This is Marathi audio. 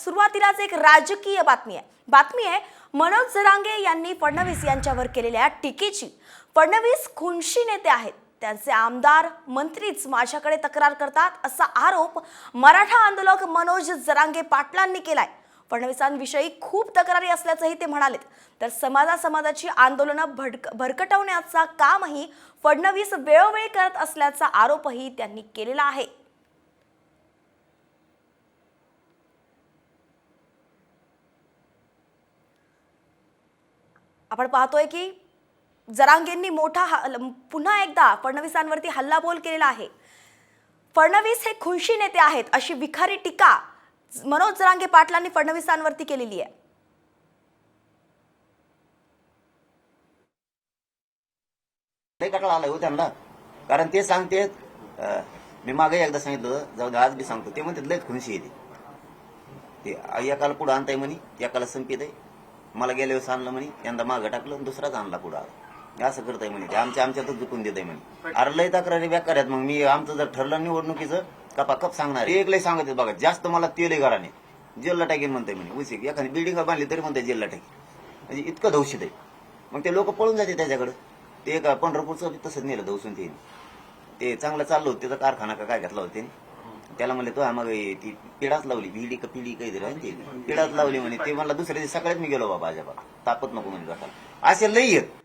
सुरुवातीलाच एक राजकीय बातमी आहे मनोज जरांगे यांनी फडणवीस यांच्यावर केलेल्या टीकेची। फडणवीस खुनशी नेते आहेत, त्यांचे आमदार मंत्रीच माझ्याकडे तक्रार करतात असा आरोप मराठा आंदोलक मनोज जरांगे पाटलांनी केलाय। फडणवीसांविषयी खूप तक्रारी असल्याचंही ते म्हणालेत। तर समाजाची आंदोलनं भरकटवण्याचा कामही फडणवीस वेळोवेळी करत असल्याचा आरोपही त्यांनी केलेला आहे। आपण पाहतोय की जरांगेंनी पुन्हा एकदा फडणवीसांवरती हल्लाबोल केलेला आहे। फडणवीस हे खुनशी नेते आहेत अशी विखारी टीका मनोज जरांगे पाटलांनी फडणवीसांवरती केलेली आहे। कटाळा आलाय हो त्यांना, कारण ते सांगते मी मागे एकदा सांगितलं, जाऊ दे आज बी सांगतो, ते म्हणतात लय खुनशी आहे ते एकाला पुढे आणताय म्हणे, एकाला संपित आहे, मला गेल्या वेळेस आणलं म्हणे, यंदा मागं टाकलं दुसराच आणला पुढे आला, असं करताय म्हणे, ते आमच्यातच दुखून देत आहे म्हणे। अरे लय तक्रारी बेकार आहेत, मग मी आमचं जर ठरलं निवडणुकीचं कपाकप सांगणार, एक लय सांगत बघा, जास्त मला तेल घराने जेलला टाकेन म्हणताय म्हणे, उशी एखादी बिल्डिंग बांधली तरी म्हणताय जेलला टाकेन, म्हणजे इतकं दौषित आहे। मग ते लोक पळून जाते त्याच्याकडे, ते का पंढरपूरचं तसंच नेलं दौसून ते चांगलं चाललं होतं, त्याचा कारखाना का काय घातला होते, त्याला म्हणले तो मग ती पिढाच लावली, भिडी का पिढी काहीतरी पिढाच लावली म्हणे, ते मला दुसऱ्या दिवशी सकाळीच मी गेलो बाबा अजाबा तापत नको म्हणे गटाला, असे लई आहेत।